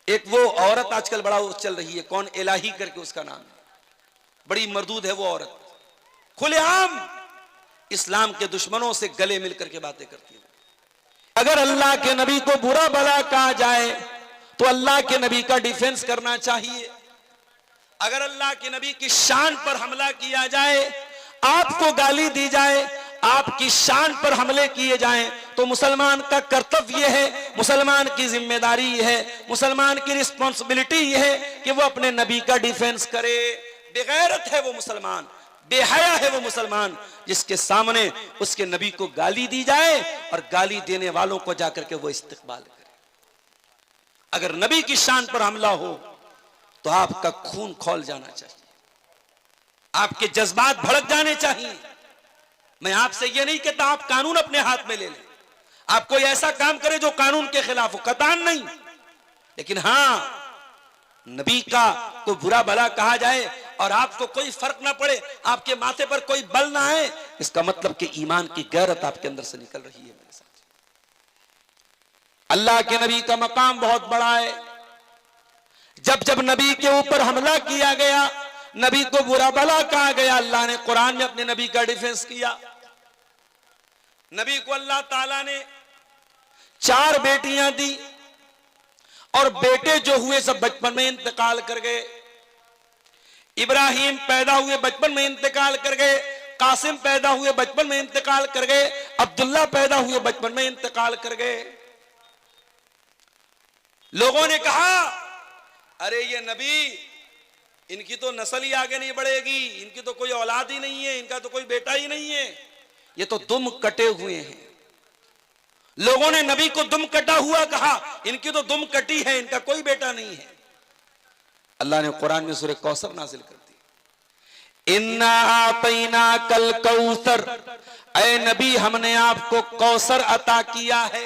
एक वो औरत आजकल बड़ा चल रही है, कौन इलाही करके उसका नाम है, बड़ी मर्दूद है वो औरत, खुलेआम इस्लाम के दुश्मनों से गले मिलकर के बातें करती है। अगर अल्लाह के नबी को बुरा भला कहा जाए तो अल्लाह के नबी का डिफेंस करना चाहिए। अगर अल्लाह के नबी की शान पर हमला किया जाए, आपको गाली दी जाए, आपकी शान पर हमले किए जाएं, तो मुसलमान का कर्तव्य है, मुसलमान की जिम्मेदारी है, मुसलमान की रिस्पॉन्सिबिलिटी है कि वो अपने नबी का डिफेंस करे। बेगैरत है वो मुसलमान, बेहया है वो मुसलमान जिसके सामने उसके नबी को गाली दी जाए और गाली देने वालों को जाकर के वो इस्तकबाल करे। अगर नबी की शान पर हमला हो तो आपका खून खौल जाना चाहिए, आपके जज्बात भड़क जाने चाहिए। मैं आपसे यह नहीं कहता आप कानून अपने हाथ में ले लें, आप कोई ऐसा काम करें जो कानून के खिलाफ हो, कतान नहीं, लेकिन हां नबी का कोई बुरा भला कहा जाए और आपको कोई फर्क ना पड़े, आपके माथे पर कोई बल ना आए, इसका मतलब कि ईमान की गैरत आपके अंदर से निकल रही है। मेरे साथ अल्लाह के नबी का मकाम बहुत बड़ा है। जब जब नबी के ऊपर हमला किया गया, नबी को बुरा भला कहा गया, अल्लाह ने कुरान में अपने नबी का डिफेंस किया। नबी को अल्लाह ताला ने 4 बेटियां दी और बेटे जो हुए सब बचपन में इंतकाल कर गए। इब्राहिम पैदा हुए बचपन में इंतकाल कर गए, कासिम पैदा हुए बचपन में इंतकाल कर गए, अब्दुल्ला पैदा हुए बचपन में इंतकाल कर गए। लोगों ने कहा अरे ये नबी, इनकी तो नस्ल ही आगे नहीं बढ़ेगी, इनकी तो कोई औलाद ही नहीं है, इनका तो कोई बेटा ही नहीं है, ये तो दुम कटे हुए हैं। लोगों ने नबी को दुम कटा हुआ कहा, इनकी तो दुम कटी है, इनका कोई बेटा नहीं है। अल्लाह ने कुरान में सूरह कौसर नाजिल कर दी, इन्ना आतैना कल कौसर, ऐ नबी हमने आपको कौसर अता किया है,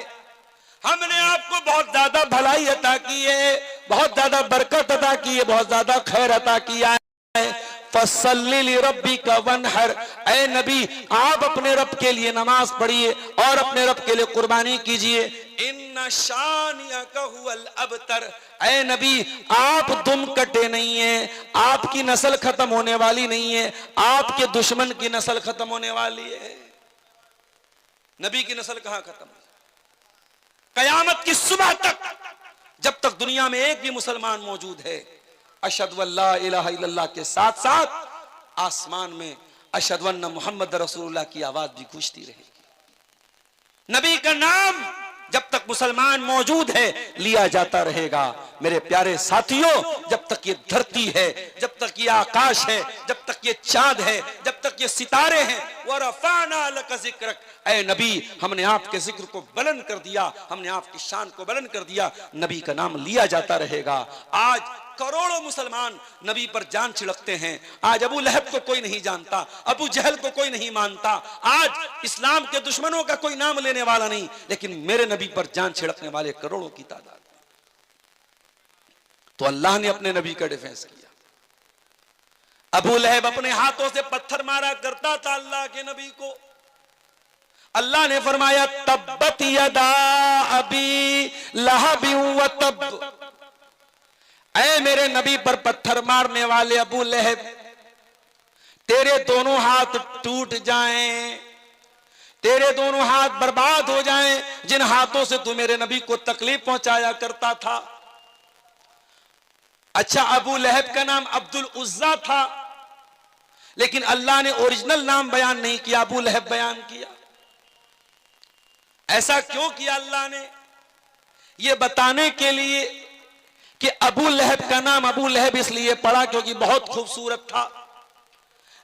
हमने आपको बहुत ज्यादा भलाई अता की है, बहुत ज्यादा बरकत अता की है, बहुत ज्यादा खैर अता किया है। फसल्ली लिरब्बिका वनहर, ऐ नबी आप अपने रब के लिए नमाज पढ़िए और अपने रब के लिए कुर्बानी कीजिए। इन्ना शानियका हुवल अबतर, ऐ नबी आप दुम कटे नहीं है, आपकी नस्ल खत्म होने वाली नहीं है, आपके दुश्मन की नस्ल खत्म होने वाली है। नबी की नस्ल कहां खत्म है? कयामत की सुबह तक, जब तक दुनिया में एक भी मुसलमान मौजूद है, अशहदु अल्ला इलाहा इल्लल्लाह के साथ साथ आसमान में अशहदु अन्ना मुहम्मद रसूलुल्लाह की आवाज भी गूंजती रहेगी। नबी का नाम जब तक मुसलमान मौजूद है लिया जाता रहेगा। मेरे प्यारे साथियों, जब तक ये धरती है, जब तक ये आकाश है, जब तक ये चांद है, जब तक ये सितारे हैं, वरफ़अना लका ज़िक्रक, ऐ नबी हमने आपके जिक्र को बुलंद कर दिया, हमने आपकी शान को बुलंद कर दिया। नबी का नाम लिया जाता रहेगा। आज करोड़ों मुसलमान नबी पर जान छिड़कते हैं। आज अबू लहब को कोई नहीं जानता, अबू जहल को कोई नहीं मानता, आज इस्लाम के दुश्मनों का कोई नाम लेने वाला नहीं, लेकिन मेरे नबी पर जान छिड़कने वाले करोड़ों की तादाद। तो अल्लाह ने अपने नबी का डिफेंस किया। अबू लहब अपने हाथों से पत्थर मारा करता था अल्लाह के नबी को। अल्लाह ने फरमाया तब्बत यदा अबी लहब व तब, ऐ मेरे नबी पर पत्थर मारने वाले अबू लहब, तेरे दोनों हाथ टूट जाएं, तेरे दोनों हाथ बर्बाद हो जाएं, जिन हाथों से तू मेरे नबी को तकलीफ पहुंचाया करता था। अच्छा, अबू लहब का नाम अब्दुल उज्जा था, लेकिन अल्लाह ने ओरिजिनल नाम बयान नहीं किया, अबू लहब बयान किया। ऐसा क्यों किया अल्लाह ने? यह बताने के लिए कि अबू लहब का नाम अबू लहब इसलिए पड़ा क्योंकि बहुत खूबसूरत था।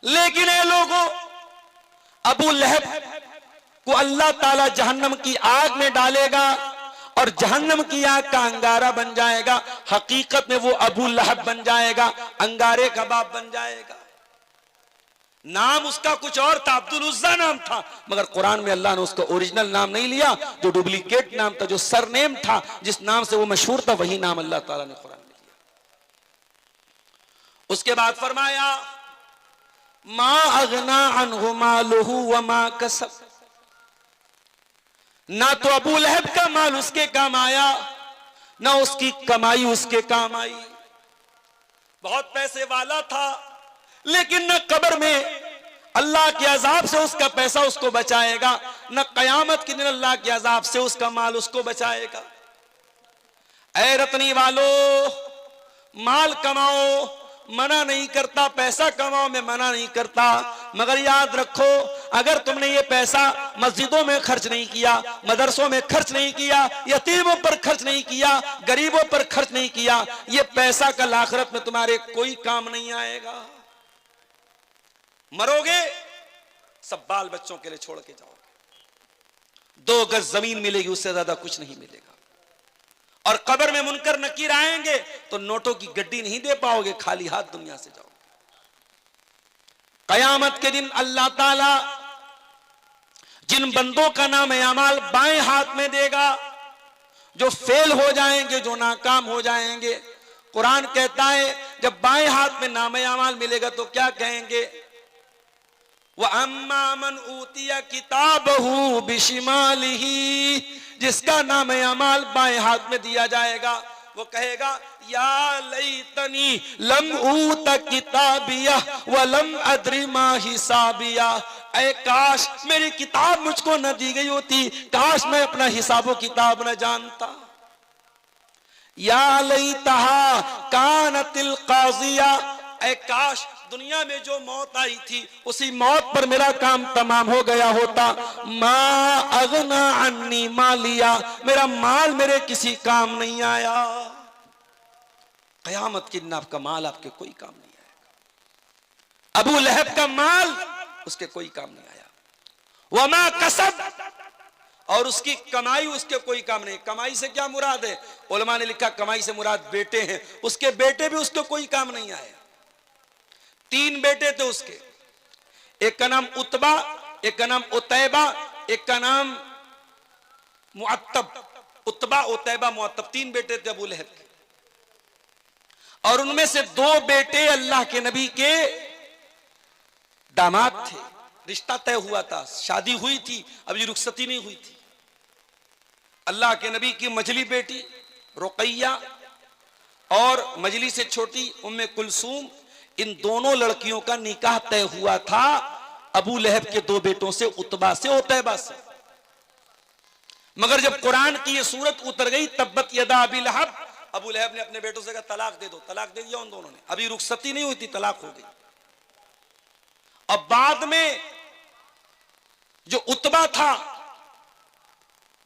लेकिन ये लोगों, अबू लहब को अल्लाह ताला जहन्नम की आग में डालेगा और जहन्नम की आग का अंगारा बन जाएगा। हकीकत में वो अबू लहब बन जाएगा, अंगारे का बाप बन जाएगा। नाम उसका कुछ और था, अब्दुल उज्जा नाम था, मगर कुरान में अल्लाह ने उसका ओरिजिनल नाम नहीं लिया, जो डुप्लीकेट नाम था, जो सरनेम था, जिस नाम से वो मशहूर था, वही नाम अल्लाह ताला ने कुरान में लिया। उसके बाद फरमाया मा अगना अन्हु मालुहु व मा कसब, ना तो अबू लहब का माल उसके काम आया, ना उसकी कमाई उसके काम आई। बहुत पैसे वाला था, लेकिन न कब्र में अल्लाह के अजाब से उसका पैसा उसको बचाएगा, न कयामत के दिन अल्लाह के अजाब से उसका माल उसको बचाएगा। ऐ रतनी वालों, माल कमाओ, मना नहीं करता, पैसा कमाओ मैं मना नहीं करता, मगर याद रखो अगर तुमने ये पैसा मस्जिदों में खर्च नहीं किया, मदरसों में खर्च नहीं किया, यतीमों पर खर्च नहीं किया, गरीबों पर खर्च नहीं किया, ये पैसा कल आखिरत में तुम्हारे कोई काम नहीं आएगा। मरोगे सब बाल बच्चों के लिए छोड़ के जाओगे, 2 गज जमीन मिलेगी, उससे ज्यादा कुछ नहीं मिलेगा। और कब्र में मुनकर नकीर आएंगे तो नोटों की गड्डी नहीं दे पाओगे, खाली हाथ दुनिया से जाओगे। कयामत के दिन अल्लाह ताला जिन बंदों का नाम अमाल बाएं हाथ में देगा, जो फेल हो जाएंगे, जो नाकाम हो जाएंगे, कुरान कहता है जब बाएं हाथ में नाम अमाल मिलेगा तो क्या कहेंगे, वह अम्मा मन ऊतिया किताबहू बिशिमालिही, जिसका नाम अमाल बाएं हाथ में दिया जाएगा वो कहेगा या लैतनी लम ऊत किताबिया व लम अद्री मा हिसाबिया, ऐ काश मेरी किताब मुझको न दी गई होती, काश मैं अपना हिसाबो किताब न जानता। या लैतहा कानतिल काजिया, ऐ काश दुनिया में जो मौत आई थी उसी मौत पर मेरा काम तमाम हो गया होता। मा अगना अन्नी मालिया, मेरा माल मेरे किसी काम नहीं आया। कयामत के दिन आपका माल आपके कोई काम नहीं आएगा। अबू लहब का माल उसके कोई काम नहीं आया। वमा कसब, और उसकी कमाई उसके कोई काम नहीं। कमाई से क्या मुराद है, उलमा ने लिखा कमाई से मुराद बेटे हैं, उसके बेटे भी उसके कोई काम नहीं आए। 3 बेटे थे उसके, एक का नाम उतबा, एक का नाम उतैबा, एक का नाम मुअत्तब। उतबा, उतैबा, मुअत्तब 3 बेटे थे अबू लहब के। और उनमें से 2 बेटे अल्लाह के नबी के दामाद थे, रिश्ता तय हुआ था, शादी हुई थी, अभी रुखसती नहीं हुई थी। अल्लाह के नबी की मजली बेटी रुकैया और मजली से छोटी उम्मे कुलसूम, इन दोनों लड़कियों का निकाह तय हुआ था अबू लहब के 2 बेटों से, उतबा से, उतैबा से। मगर जब कुरान की ये सूरत उतर गई तब्बत यदा अबी लहब, अबू लहब ने अपने बेटों से कहा तलाक दे दो, तलाक दे दिया उन दोनों ने। अभी रुखसती नहीं हुई थी, तलाक हो गई। अब बाद में जो उतबा था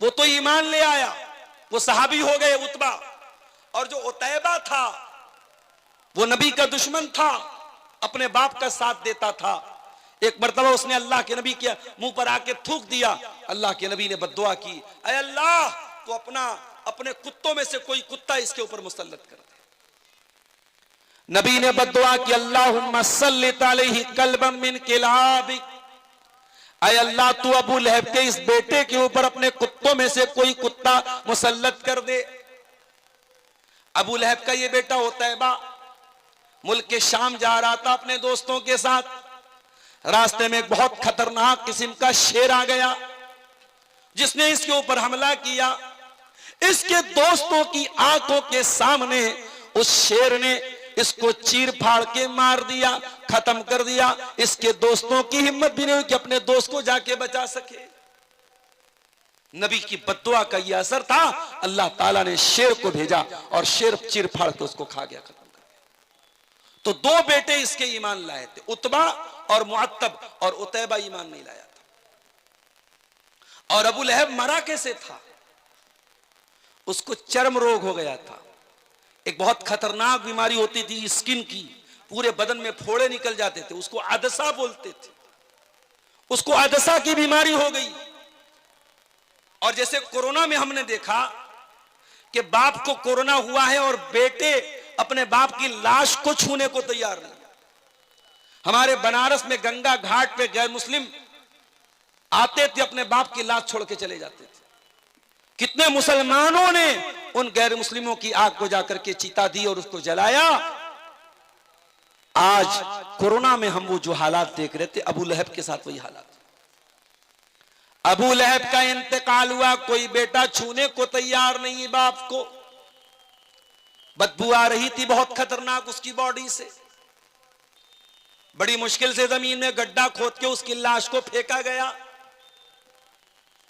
वो तो ईमान ले आया, वो सहाबी हो गए उतबा, और जो उतैबा था वो नबी का दुश्मन था, अपने बाप का साथ देता था। एक मर्तबा उसने अल्लाह के नबी के मुंह पर आके थूक दिया, अल्लाह के नबी ने बद्दुआ की, ऐ अल्लाह तो अपने कुत्तों में से कोई कुत्ता इसके ऊपर मुसल्लत कर दे। नबी ने बद्दुआ की, अल्लाहुम्मा सल्लित अलैहि कल्बम मिन किलाबिक, ऐ अल्लाह तू अबू लहब के इस बेटे के ऊपर अपने कुत्तों में से कोई कुत्ता मुसल्लत कर दे। अबू लहब का ये बेटा उतैबा मुल्क के शाम जा रहा था अपने दोस्तों के साथ, रास्ते में एक बहुत खतरनाक किस्म का शेर आ गया जिसने इसके ऊपर हमला किया। इसके दोस्तों की आंखों के सामने उस शेर ने इसको चीर फाड़ के मार दिया, खत्म कर दिया। इसके दोस्तों की हिम्मत भी नहीं हुई कि अपने दोस्त को जाके बचा सके। नबी की बद्दुआ का यह असर था, अल्लाह ताला ने शेर को भेजा और शेर चीर फाड़ के उसको खा गया, खत्म कर दिया। तो 2 बेटे इसके ईमान लाए थे, उतबा और मुअत्तब, और उतैबा ईमान नहीं लाया था। और अबू लहब मरा कैसे था, उसको चर्म रोग हो गया था, एक बहुत खतरनाक बीमारी होती थी स्किन की, पूरे बदन में फोड़े निकल जाते थे, उसको अदसा बोलते थे। उसको अदसा की बीमारी हो गई। और जैसे कोरोना में हमने देखा कि बाप को कोरोना हुआ है और बेटे अपने बाप की लाश को छूने को तैयार नहीं। हमारे बनारस में गंगा घाट पे गैर मुस्लिम आते थे, अपने बाप की लाश छोड़ के चले जाते थे। कितने मुसलमानों ने उन गैर मुस्लिमों की आग को जाकर के चिता दी और उसको जलाया। आज कोरोना में हम वो जो हालात देख रहे थे, अबू लहब के साथ वही हालात। अबू लहब का इंतकाल हुआ, कोई बेटा छूने को तैयार नहीं बाप को। बदबू आ रही थी बहुत खतरनाक उसकी बॉडी से। बड़ी मुश्किल से जमीन में गड्ढा खोद के उसकी लाश को फेंका गया।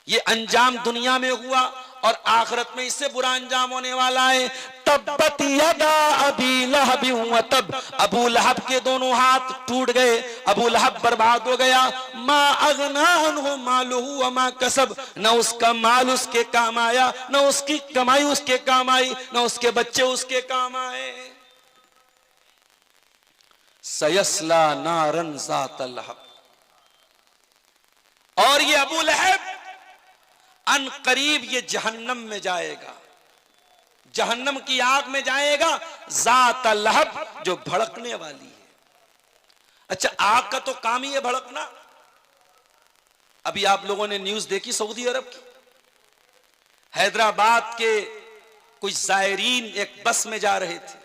ये अंजाम दुनिया में हुआ और आखिरत में इससे बुरा अंजाम होने वाला है। तब्बत यदा अबी लहब व तब, अबू लहब के दोनों हाथ टूट गए, अबू लहब बर्बाद हो गया। मा अगना अन्हु मालुहु व मा कसब, न उसका माल उसके काम आया, न उसकी कमाई उसके काम आई, न उसके बच्चे उसके काम आए। सयस्ला नारन ज़ात लहब, और ये अबू लहब अन करीब ये जहन्नम में जाएगा, जहन्नम की आग में जाएगा। ज़ात लहब, जो भड़कने वाली है। अच्छा, आग का तो काम ही है भड़कना। अभी आप लोगों ने न्यूज देखी सऊदी अरब की, हैदराबाद के कुछ जायरीन एक बस में जा रहे थे,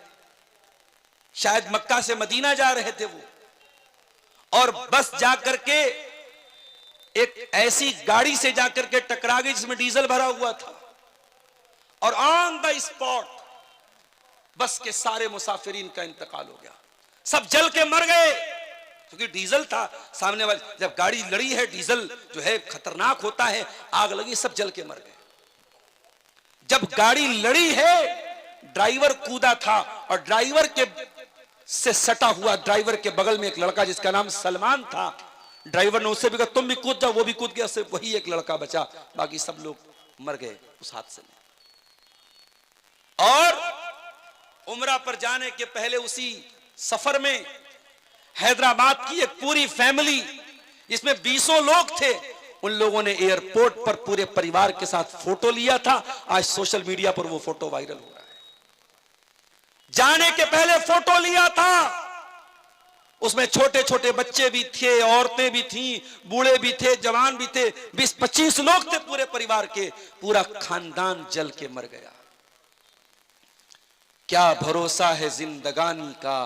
शायद मक्का से मदीना जा रहे थे वो, और बस जाकर के एक ऐसी गाड़ी से जाकर के टकरा गई जिसमें डीजल भरा हुआ था, और ऑन द स्पॉट बस के सारे मुसाफिरीन का इंतकाल हो गया। सब जल के मर गए, क्योंकि डीजल था सामने वाले। जब गाड़ी लड़ी है, डीजल जो है खतरनाक होता है, आग लगी, सब जल के मर गए। जब गाड़ी लड़ी है, ड्राइवर कूदा था, और ड्राइवर के से सटा हुआ ड्राइवर के बगल में एक लड़का जिसका नाम सलमान था। ड्राइवर ने उससे भी कहा तुम भी कूद जाओ, वो भी कूद गया, सिर्फ वही एक लड़का बचा, बाकी सब लोग मर गए उस हादसे में। और उम्रा पर जाने के पहले उसी सफर में हैदराबाद की एक पूरी फैमिली, इसमें 20 लोग थे, उन लोगों ने एयरपोर्ट पर पूरे परिवार के साथ फोटो लिया था। आज सोशल मीडिया पर वो फोटो वायरल हो रहा है। जाने के पहले फोटो लिया था, उसमें छोटे छोटे बच्चे भी थे, औरतें भी थीं, बूढ़े भी थे, जवान भी थे, 20-25 लोग थे पूरे परिवार के। पूरा खानदान जल के मर गया। क्या भरोसा है जिंदगानी का,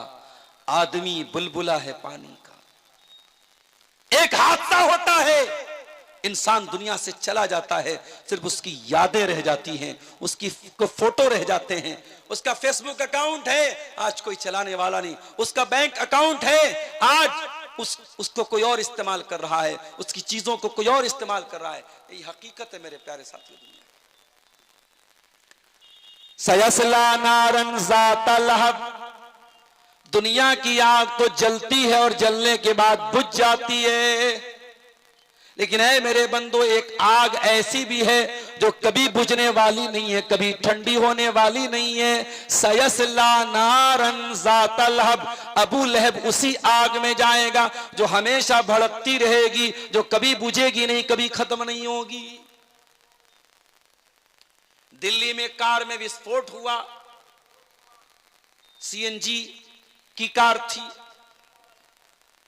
आदमी बुलबुला है पानी का। एक हादसा होता है, इंसान दुनिया से चला जाता है, सिर्फ उसकी यादें रह जाती हैं, उसकी फोटो रह जाते हैं। उसका फेसबुक अकाउंट है, आज कोई चलाने वाला नहीं। उसका बैंक अकाउंट है, आज उसको कोई और इस्तेमाल कर रहा है, उसकी चीजों को कोई और इस्तेमाल कर रहा है। यही हकीकत है मेरे प्यारे साथियों। सयस्ला नारन ज़ात लहब, दुनिया की आग तो जलती है और जलने के बाद बुझ जाती है, लेकिन है मेरे बंदो, एक आग ऐसी भी है जो कभी बुझने वाली नहीं है, कभी ठंडी होने वाली नहीं है। सयस्ला नारन ज़ात लहब, अबू लहब उसी आग में जाएगा जो हमेशा भड़कती रहेगी, जो कभी बुझेगी नहीं, कभी खत्म नहीं होगी। दिल्ली में कार में विस्फोट हुआ, सीएनजी की कार थी।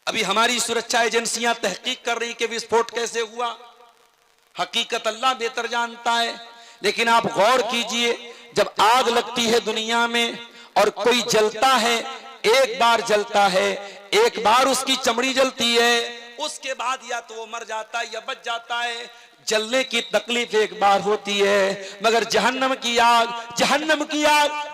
अभी हमारी सुरक्षा एजेंसियां तहकीक कर रही कि विस्फोट कैसे हुआ। हकीकत अल्लाह बेहतर जानता है, लेकिन आप गौर कीजिए, जब आग लगती है दुनिया में और कोई जलता है, एक बार जलता है, एक बार उसकी चमड़ी जलती है, उसके बाद या तो वो मर जाता है या बच जाता है। जलने की तकलीफ एक बार होती है, मगर जहन्नम की आग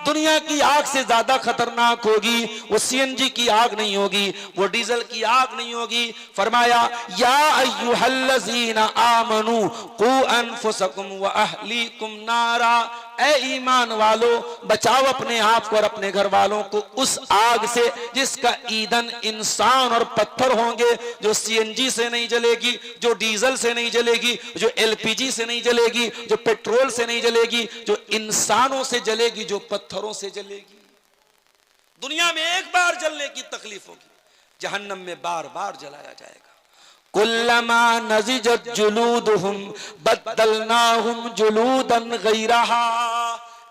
दुनिया की आग से ज्यादा खतरनाक होगी। वो सीएनजी की आग नहीं होगी, वो डीजल की आग नहीं होगी। फरमाया या अय्युहल्लज़ीना आमनू कू अनफुसकुम व अहलीकुम नारा, ए ईमान वालो बचाओ अपने आप को और अपने घर वालों को उस आग से जिसका ईंधन इंसान और पत्थर होंगे, जो सीएनजी से नहीं जलेगी, जो डीजल से नहीं जलेगी, जो एलपीजी से नहीं जलेगी, जो पेट्रोल से नहीं जलेगी, जो इंसानों से जलेगी, जो पत्थरों से जलेगी। दुनिया में एक बार जलने की तकलीफ होगी, जहन्नम में बार बार जलाया जाएगा। कुल्लमा नज़िजत जुलूदुहुम बद्दलनाहुम जुलूदन गैरहा,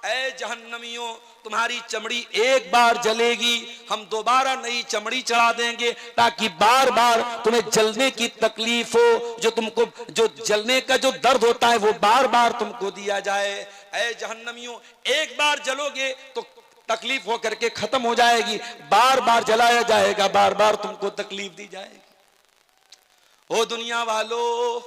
ऐ जहन्नमियों तुम्हारी चमड़ी एक बार जलेगी, हम दोबारा नई चमड़ी चढ़ा देंगे ताकि बार बार तुम्हें जलने की तकलीफ हो, जो तुमको जो जलने का जो दर्द होता है वो बार बार तुमको दिया जाए। ऐ जहन्नमियों एक बार जलोगे तो तकलीफ होकर के खत्म हो जाएगी, बार बार जलाया जाएगा, बार बार तुमको तकलीफ दी जाएगी। ओ दुनिया वालों,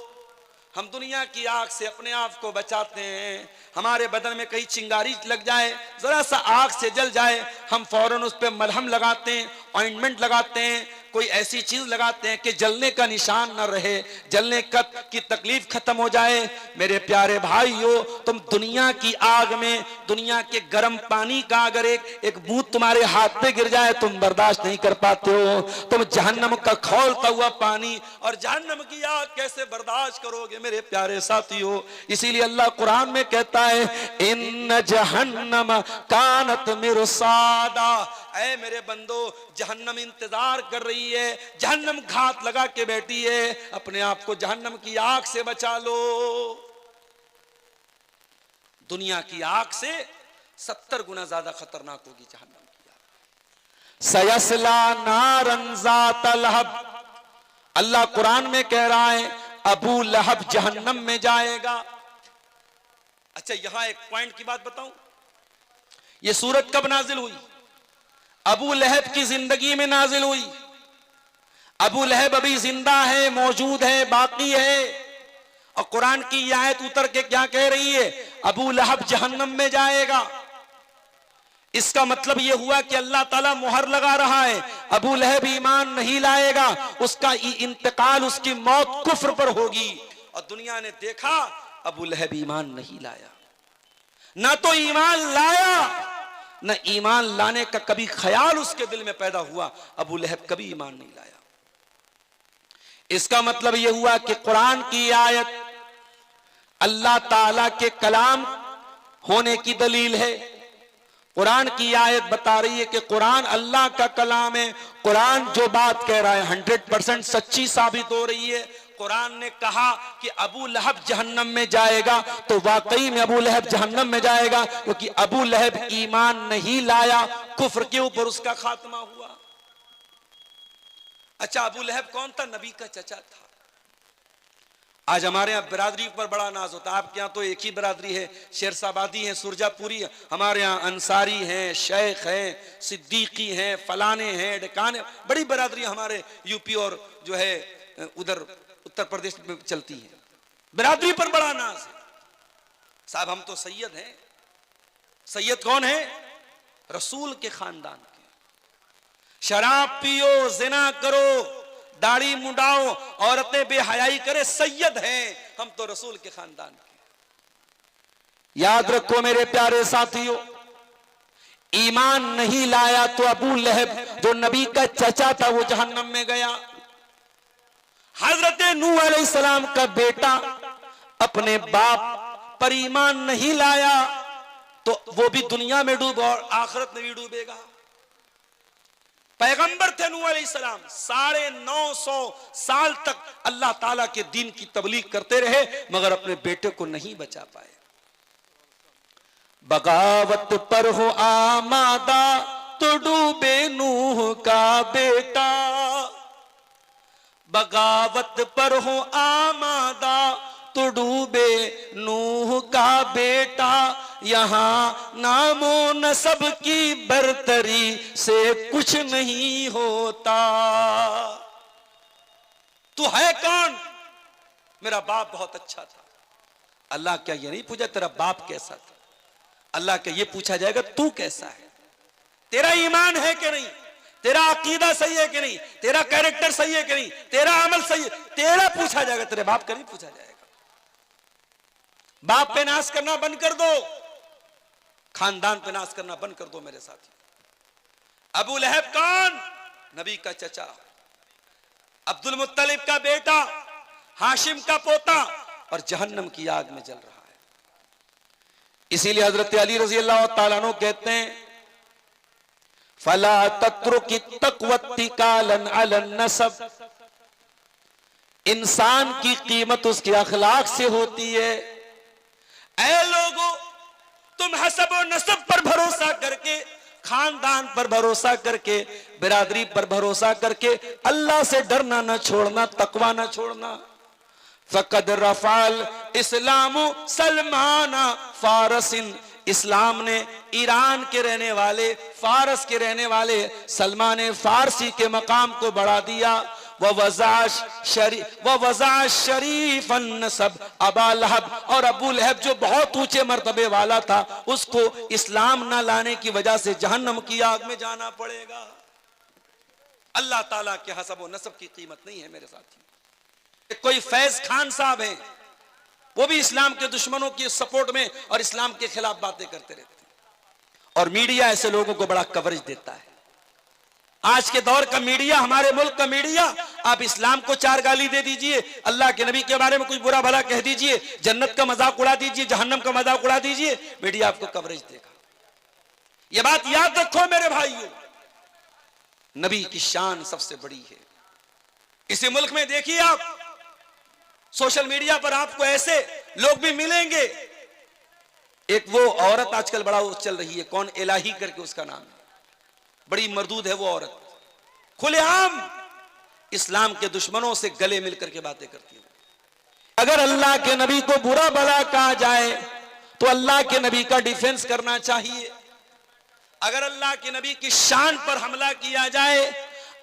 हम दुनिया की आग से अपने आप को बचाते हैं। हमारे बदन में कहीं चिंगारी लग जाए, जरा सा आग से जल जाए, हम फौरन उस पर मलहम लगाते हैं, ऑइंटमेंट लगाते हैं, कोई ऐसी चीज लगाते हैं कि जलने का निशान न रहे, जलने की तकलीफ खत्म हो जाए। मेरे प्यारे भाइयों, तुम दुनिया की आग में, दुनिया के गर्म पानी का अगर एक बूंद तुम्हारे हाथ पे गिर जाए तुम बर्दाश्त नहीं कर पाते हो। तुम जहन्नम का खौलता हुआ पानी और जहन्नम की आग कैसे बर्दाश्त करोगे मेरे प्यारे साथियों। इसीलिए अल्लाह कुरान में कहता है, इन जहन्नम कानत मिरसादा, ऐ मेरे बंदो, जहन्नम इंतजार कर रही है, जहन्नम घात लगा के बैठी है, अपने आप को जहन्नम की आग से बचा लो। दुनिया की आग से 70 गुना ज्यादा खतरनाक होगी जहन्नम की आग। सयस्ला नारन ज़ात लहब, अल्लाह कुरान में कह रहा है अबू लहब जहन्नम में जाएगा। अच्छा, यहां एक पॉइंट की बात बताऊं, यह सूरत कब नाजिल हुई? अबू लहब की जिंदगी में नाजिल हुई। अबू लहब अभी जिंदा है, मौजूद है, बाकी है, और कुरान की यह आयत उतर के क्या कह रही है? अबू लहब जहन्नम में जाएगा। इसका मतलब यह हुआ कि अल्लाह ताला मुहर लगा रहा है, अबू लहब ईमान नहीं लाएगा, उसका इंतकाल, उसकी मौत कुफ्र पर होगी। और दुनिया ने देखा अबू लहब ईमान नहीं लाया, ना तो ईमान लाया, न ईमान लाने का कभी ख्याल उसके दिल में पैदा हुआ। अबू लहब कभी ईमान नहीं लाया। इसका मतलब यह हुआ कि कुरान की आयत अल्लाह ताला के कलाम होने की दलील है। कुरान की आयत बता रही है कि कुरान अल्लाह का कलाम है। कुरान जो बात कह रहा है 100% सच्ची साबित हो रही है। कुरान ने कहा कि अबू लहब जहन्नम में जाएगा, तो वाकई में अबू लहब जहन्नम में जाएगा, क्योंकि अबू लहब ईमान नहीं लाया, कुफ्र के ऊपर उसका खात्मा हुआ। अच्छा, अबू लहब कौन था? नबी का चचा था। आज हमारे यहाँ बिरादरी पर बड़ा नाज होता है। आपके यहाँ तो एक ही बिरादरी है, शेरशाबादी है, सुरजापुरी है। हमारे यहाँ अंसारी हैं, शेख हैं, सिद्दीकी हैं, फलाने हैं, डकाने, बड़ी बिरादरी हमारे यूपी और जो है उधर उत्तर प्रदेश में चलती है। बिरादरी पर बड़ा नाज है। साहब हम तो सैयद हैं। सैयद कौन है? रसूल के खानदान के। शराब पियो, जिना करो, दाढ़ी मुंडाओ, औरतें बेहयाई करे, सैयद हैं हम तो रसूल के खानदान के। याद रखो मेरे प्यारे साथियों, ईमान नहीं लाया तो अबू लहब जो नबी का चचा था वो जहन्नम में गया। हजरत नूह अलैहिस्सलाम का बेटा अपने बाप पर ईमान नहीं लाया तो वो भी दुनिया में डूबा और आखिरत में भी डूबेगा। पैगंबर थे नूह अलैहिस्सलाम, 950 साल तक अल्लाह ताला के दीन की तबलीग करते रहे, मगर अपने बेटे को नहीं बचा पाए। बगावत पर हो आमादा तो डूबे नूह का बेटा, बगावत पर हो आमादा तो डूबे नूह का बेटा, यहां नामो नसब की बरतरी से कुछ नहीं होता। तू है कौन? मेरा बाप बहुत अच्छा था। अल्लाह क्या ये नहीं पूछा तेरा बाप कैसा था? अल्लाह क्या ये पूछा जाएगा तू कैसा है? तेरा ईमान है कि नहीं? तेरा अकीदा सही है कि नहीं? तेरा कैरेक्टर सही है कि नहीं? तेरा अमल सही है? तेरा पूछा जाएगा, तेरे बाप का नहीं पूछा जाएगा। बाप पे नाश करना बंद कर दो, खानदान पे नाश करना बंद कर दो मेरे साथी। अबू लहब कौन? नबी का चचा, अब्दुल मुत्तलिब का बेटा, हाशिम का पोता, और जहन्नम की आग में जल रहा है। इसीलिए हजरत अली रजी अल्लाह तआला अन्हु कहते हैं, फला तत्रुकी तक़वत्तिकालन अलन नसब, इंसान की कीमत उसके अखलाक से होती है। ऐ लोगों, तुम हसब और नसब पर भरोसा करके, खानदान पर भरोसा करके, बिरादरी पर भरोसा करके अल्लाह से डरना न छोड़ना, तकवा न छोड़ना। फकद रफाल इस्लामु सलमाना फारसिन, इस्लाम ने ईरान के रहने वाले, फारस के रहने वाले सलमान फारसी के मकाम को बढ़ा दिया। व वज़ा शरीफन नसब अबा लहब, और अबू लहब जो बहुत ऊंचे मर्तबे वाला था उसको इस्लाम ना लाने की वजह से जहन्नम की आग में जाना पड़ेगा। अल्लाह ताला के हसब व नसब की कीमत नहीं है मेरे साथी। कोई फैज खान साहब हैं, वो भी इस्लाम के दुश्मनों की सपोर्ट में और इस्लाम के खिलाफ बातें करते रहते हैं, और मीडिया ऐसे लोगों को बड़ा कवरेज देता है। आज के दौर का मीडिया, हमारे मुल्क का मीडिया, आप इस्लाम को 4 गाली दे दीजिए, अल्लाह के नबी के बारे में कुछ बुरा भला कह दीजिए, जन्नत का मजाक उड़ा दीजिए, जहन्नम का मजाक उड़ा दीजिए, मीडिया आपको कवरेज देगा। यह बात याद रखो मेरे भाइयों, नबी की शान सबसे बड़ी है। इसी मुल्क में देखिए आप, सोशल मीडिया पर आपको ऐसे लोग भी मिलेंगे। एक वो औरत आजकल बड़ा चल रही है, कौन, इलाही करके उसका नाम है, बड़ी मरदूद है वो औरत, खुलेआम इस्लाम के दुश्मनों से गले मिलकर के बातें करती है। अगर अल्लाह के नबी को बुरा भला कहा जाए तो अल्लाह के नबी का डिफेंस करना चाहिए। अगर अल्लाह के नबी की शान पर हमला किया जाए,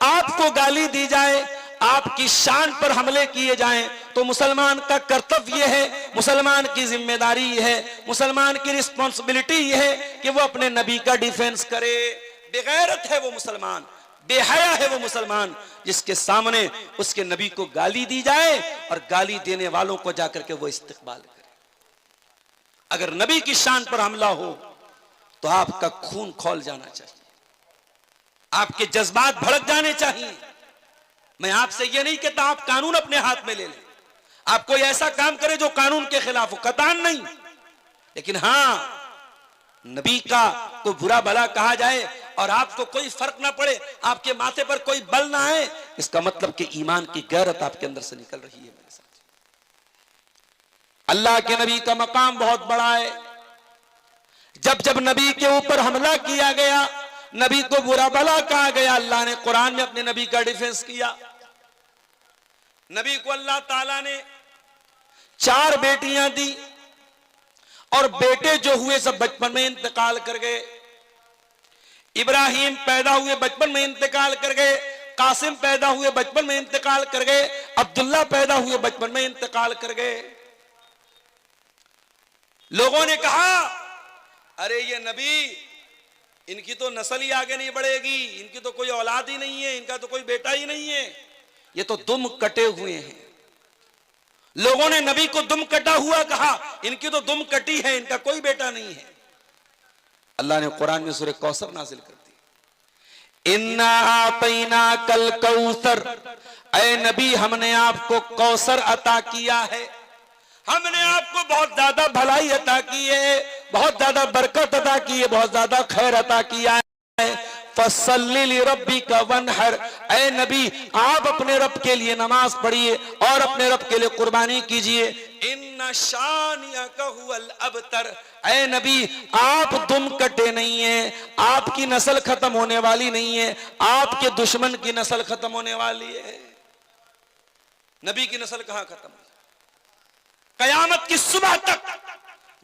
आपको गाली दी जाए, आपकी शान पर हमले किए जाएं, तो मुसलमान का कर्तव्य है, मुसलमान की जिम्मेदारी है, मुसलमान की रिस्पॉन्सिबिलिटी है कि वो अपने नबी का डिफेंस करे। बेगैरत है वो मुसलमान, बेहया है वो मुसलमान जिसके सामने उसके नबी को गाली दी जाए और गाली देने वालों को जाकर के वो इस्तिकबाल करे। अगर नबी की शान पर हमला हो तो आपका खून खौल जाना चाहिए, आपके जज्बात भड़क जाने चाहिए। मैं आपसे ये नहीं कहता आप कानून अपने हाथ में ले लें, आप कोई ऐसा काम करें जो कानून के खिलाफ हो, कतान नहीं, लेकिन हां, नबी का कोई बुरा भला कहा जाए और आपको कोई फर्क ना पड़े, आपके माथे पर कोई बल ना आए, इसका मतलब कि ईमान की गैरत आपके अंदर से निकल रही है मेरे साथ। अल्लाह के नबी का मकाम बहुत बड़ा है। जब जब नबी के ऊपर हमला किया गया, नबी को बुरा भला कहा गया, अल्लाह ने कुरान में अपने नबी का डिफेंस किया। नबी को अल्लाह ताला ने 4 बेटियां दी और बेटे जो हुए सब बचपन में इंतकाल कर गए। इब्राहिम पैदा हुए बचपन में इंतकाल कर गए, कासिम पैदा हुए बचपन में इंतकाल कर गए, अब्दुल्ला पैदा हुए बचपन में इंतकाल कर गए। लोगों ने कहा अरे ये नबी, इनकी तो नस्ल ही आगे नहीं बढ़ेगी, इनकी तो कोई औलाद ही नहीं है, इनका तो कोई बेटा ही नहीं है, ये तो दुम कटे हुए हैं। लोगों ने नबी को दुम कटा हुआ कहा, इनकी तो दुम कटी है, इनका कोई बेटा नहीं है। अल्लाह ने कुरान में सूरह कौसर नाजिल कर दी, इन्ना आतैना कल कौसर, ऐ नबी हमने आपको कौसर अता किया है, हमने आपको बहुत ज्यादा भलाई अता की है, बहुत ज्यादा बरकत अता की है, बहुत ज्यादा खैर अता किया है। फसल्ली लिरब्बिका वनहर, ऐ नबी आप अपने रब के लिए नमाज पढ़िए और अपने रब के लिए कुर्बानी कीजिए। इन्ना शानियका हुवल अबतर, ऐ नबी आप दुम कटे नहीं है, आपकी नस्ल खत्म होने वाली नहीं है, आपके दुश्मन की नस्ल खत्म होने वाली है। नबी की नस्ल कहां खत्म? कयामत की सुबह तक,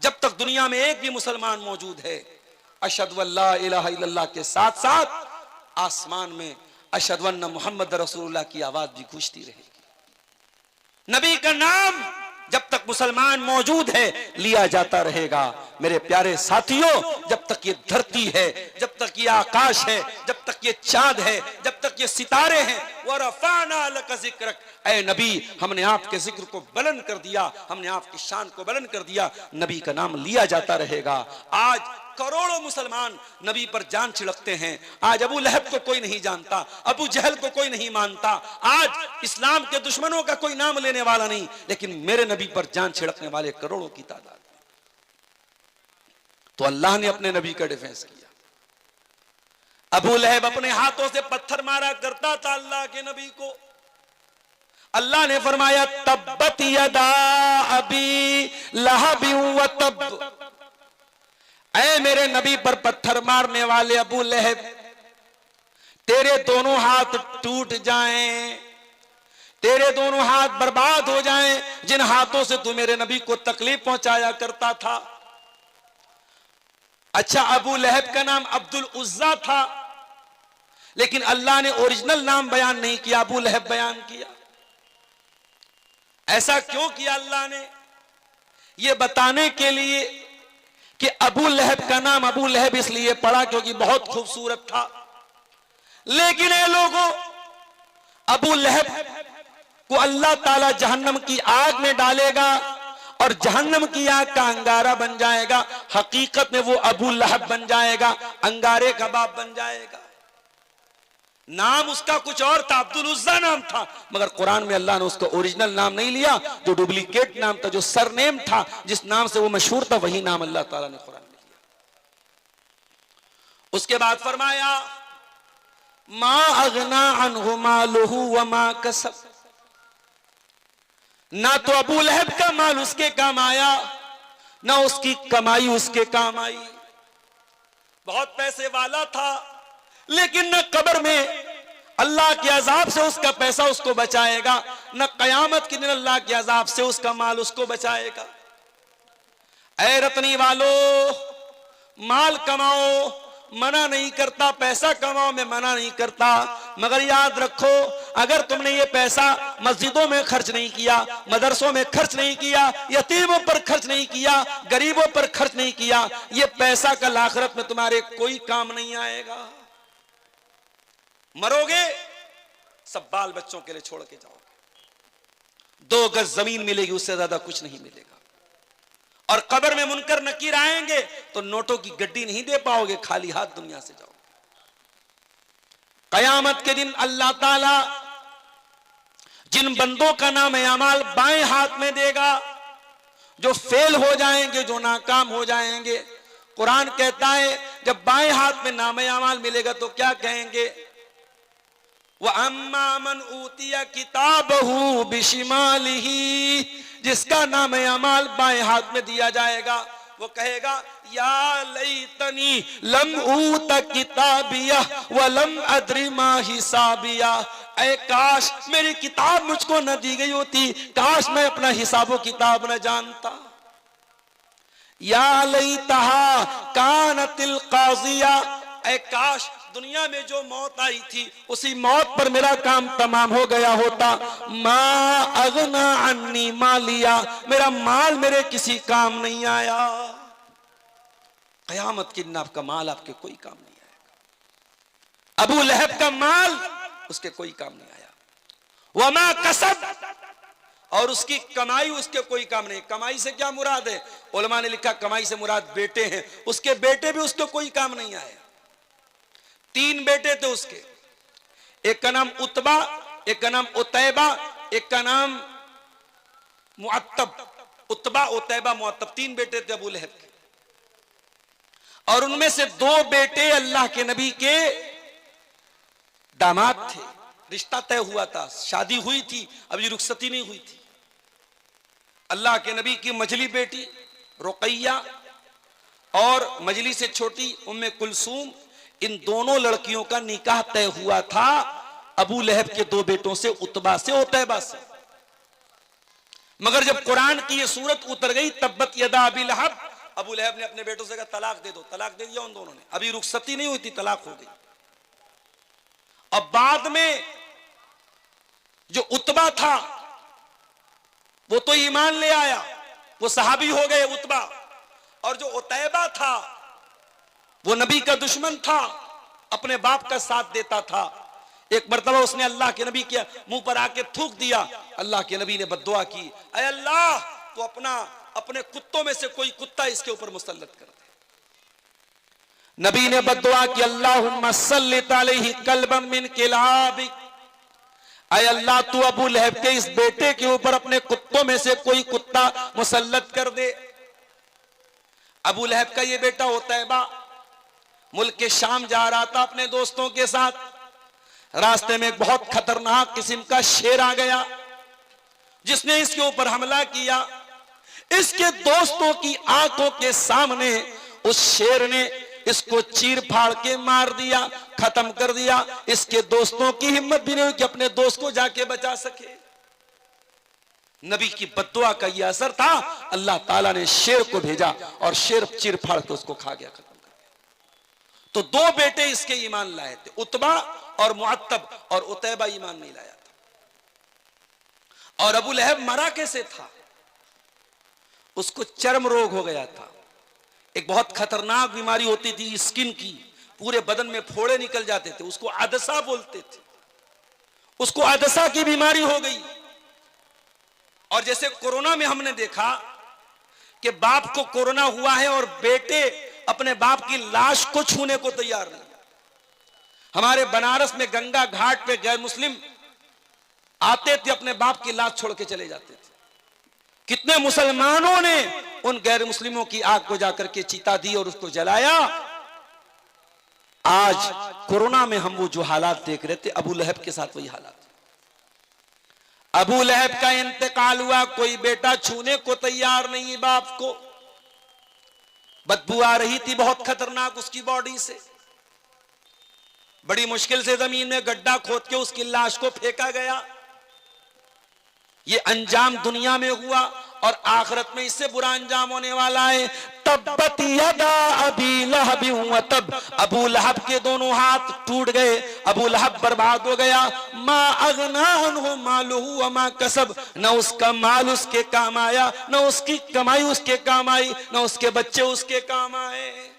जब तक दुनिया में एक भी मुसलमान मौजूद है, अशहदु अल्ला इलाहा इल्लल्लाह के साथ साथ आसमान में अशहदु अन्ना मुहम्मद रसूलुल्लाह की आवाज भी गूंजती रहेगी। नबी का नाम जब तक मुसलमान मौजूद है लिया जाता रहेगा। मेरे प्यारे साथियों, जब तक ये धरती है, जब तक ये आकाश है, जब तक ये चांद है, जब तक ये सितारे हैं, वरफ़अना लका ज़िक्रक, ऐ नबी हमने आपके जिक्र को बुलंद कर दिया, हमने आपकी शान को बुलंद कर दिया। नबी का नाम लिया जाता रहेगा। आज करोड़ों मुसलमान नबी पर जान छिड़कते हैं। आज अबू लहब को कोई नहीं जानता, अबू जहल को कोई नहीं मानता, आज इस्लाम के दुश्मनों का कोई नाम लेने वाला नहीं, लेकिन मेरे नबी पर जान छिड़कने वाले करोड़ों की तादाद। तो अल्लाह ने अपने नबी का डिफेंस किया। अबू लहब अपने हाथों से पत्थर मारा करता था अल्लाह के नबी को। अल्लाह ने फरमाया तब्बत यदा अबी लहब व तब, ऐ मेरे नबी पर पत्थर मारने वाले अबू लहब, तेरे दोनों हाथ टूट जाएं, तेरे दोनों हाथ बर्बाद हो जाएं, जिन हाथों से तू मेरे नबी को तकलीफ पहुंचाया करता था। अच्छा, अबू लहब का नाम अब्दुल उज्जा था, लेकिन अल्लाह ने ओरिजिनल नाम बयान नहीं किया, अबू लहब बयान किया। ऐसा क्यों किया अल्लाह ने? यह बताने के लिए कि अबू लहब का नाम अबू लहब इसलिए पड़ा क्योंकि बहुत खूबसूरत था। लेकिन ये लोगों, अबू लहब को अल्लाह ताला जहन्नम की आग में डालेगा और जहन्नम की आग का अंगारा बन जाएगा। हकीकत में वो अबू लहब बन जाएगा, अंगारे का बाप बन जाएगा। नाम उसका कुछ और था, अब्दुल उज्जा नाम था, मगर कुरान में अल्लाह ने उसका ओरिजिनल नाम नहीं लिया। जो डुप्लीकेट नाम था, जो सरनेम था, जिस नाम से वो मशहूर था, वही नाम अल्लाह ताला ने कुरान में लिया। उसके बाद फरमाया मा अगना अन्हु मालुहु व मा कसब। ना तो अबू लहब का माल उसके काम आया, ना उसकी कमाई उसके काम आई। बहुत पैसे वाला था, लेकिन न कब्र में अल्लाह के अजाब से उसका पैसा उसको बचाएगा, न कयामत के दिन अल्लाह के अजाब से उसका माल उसको बचाएगा। ऐ रतनी वालो, माल कमाओ मना नहीं करता, पैसा कमाओ मैं मना नहीं करता, मगर याद रखो अगर तुमने ये पैसा मस्जिदों में खर्च नहीं किया, मदरसों में खर्च नहीं किया, यतीमों पर खर्च नहीं किया, गरीबों पर खर्च नहीं किया, ये पैसा कल आखिरत में तुम्हारे कोई काम नहीं आएगा। मरोगे सब बाल बच्चों के लिए छोड़ के जाओगे, 2 गज जमीन मिलेगी, उससे ज्यादा कुछ नहीं मिलेगा। और कब्र में मुनकर नकीर आएंगे तो नोटों की गड्डी नहीं दे पाओगे, खाली हाथ दुनिया से जाओगे। कयामत के दिन अल्लाह ताला जिन बंदों का नाम अमाल बाएं हाथ में देगा, जो फेल हो जाएंगे, जो नाकाम हो जाएंगे, कुरान कहता है जब बाएं हाथ में नाम अमाल मिलेगा तो क्या कहेंगे? वह अम्मा मन ऊतिया किताबहू बिशिमालिही, जिसका नाम अमाल बाएं हाथ में दिया जाएगा वो कहेगा या लैतनी लम ऊत किताबिया व लम अद्री मा हिसाबिया। ऐ काश मेरी किताब मुझको न दी गई होती, काश मैं अपना हिसाबो किताब न जानता। या लैतहा कानतिल काजिया, ऐ काश दुनिया में जो मौत आई थी उसी मौत पर मेरा काम तमाम हो गया होता। मा अगना अन्नी मालिया, मेरा माल मेरे किसी काम नहीं आया। कयामत के दिन आपका माल आपके कोई काम नहीं आएगा। अबू लहब का माल उसके कोई काम नहीं आया। वमा कसब, और उसकी कमाई उसके कोई काम नहीं। कमाई से क्या मुराद है? उलमा ने लिखा कमाई से मुराद बेटे हैं, उसके बेटे भी उसके कोई काम नहीं आए। 3 बेटे थे उसके, एक का नाम उतबा, एक का नाम उतैबा, एक का नाम मुअत्तब। उतबा, उतैबा, मुअत्तब 3 बेटे थे अबू लहब के। और उनमें से 2 बेटे अल्लाह के नबी के दामाद थे, रिश्ता तय हुआ था, शादी हुई थी, अभी रुखसती नहीं हुई थी। अल्लाह के नबी की मजली बेटी रुकैया और मजली से छोटी उम्मे कुलसूम, इन दोनों लड़कियों का निकाह तय हुआ था अबू लहब के 2 बेटों से, उतबा से, उतैबा से। मगर जब कुरान की ये सूरत उतर गई तब्बत यदा अबी लहब, अबू लहब ने अपने बेटों से कहा तलाक दे दो, तलाक दे दिया उन दोनों ने। अभी रुखसती नहीं हुई थी, तलाक हो गई। अब बाद में जो उतबा था वो तो ईमान ले आया, वो सहाबी हो गए उतबा। और जो उतैबा था वो नबी का दुश्मन था, अपने बाप का साथ देता था। एक मर्तबा उसने अल्लाह के नबी के मुंह पर आके थूक दिया। अल्लाह के नबी ने बद्दुआ की, ऐ अल्लाह तो अपने कुत्तों में से कोई कुत्ता इसके ऊपर मुसल्लत कर दे। नबी ने बद्दुआ की, अल्लाहुम्मा सल्लित अलैहि कल्बम मिन किलाबिक, ऐ अल्लाह तू अबू लहब के इस बेटे के ऊपर अपने कुत्तों में से कोई कुत्ता मुसल्लत कर दे। अबू लहब का ये बेटा उतैबा मुल्क के शाम जा रहा था अपने दोस्तों के साथ। रास्ते में एक बहुत खतरनाक किस्म का शेर आ गया जिसने इसके ऊपर हमला किया। इसके दोस्तों की आंखों के सामने उस शेर ने इसको चीर फाड़ के मार दिया, खत्म कर दिया। इसके दोस्तों की हिम्मत भी नहीं हुई कि अपने दोस्त को जाके बचा सके। नबी की बद्दुआ का यह असर था, अल्लाह ताला ने शेर को भेजा और शेर चीर फाड़ के उसको खा गया, खत्म कर दिया। तो 2 बेटे इसके ईमान लाए थे, उतबा और मुअत्तब, और उतैबा ईमान नहीं लाया था। और अबू लहब मरा कैसे था? उसको चर्म रोग हो गया था, एक बहुत खतरनाक बीमारी होती थी स्किन की, पूरे बदन में फोड़े निकल जाते थे, उसको अदसा बोलते थे। उसको अदसा की बीमारी हो गई। और जैसे कोरोना में हमने देखा कि बाप को कोरोना हुआ है और बेटे अपने बाप की लाश को छूने को तैयार नहीं। हमारे बनारस में गंगा घाट पे गैर मुस्लिम आते थे, अपने बाप की लाश छोड़ के चले जाते थे। कितने मुसलमानों ने उन गैर मुस्लिमों की आग को जाकर के चिता दी और उसको जलाया। आज कोरोना में हम वो जो हालात देख रहे थे, अबू लहब के साथ वही हालात। अबू लहब का इंतकाल हुआ, कोई बेटा छूने को तैयार नहीं बाप को। बदबू आ रही थी बहुत खतरनाक उसकी बॉडी से। बड़ी मुश्किल से जमीन में गड्ढा खोद के उसकी लाश को फेंका गया। ये अंजाम दुनिया में हुआ और आखिरत में इससे बुरा अंजाम होने वाला है। तब्बत यदा अबी लहब व तब, अबू लहब के दोनों हाथ टूट गए, अबू लहब बर्बाद हो गया। मा अगना अन्हु मालुहु व मा कसब, न उसका माल उसके काम आया, न उसकी कमाई उसके काम आई, न उसके बच्चे उसके काम आए।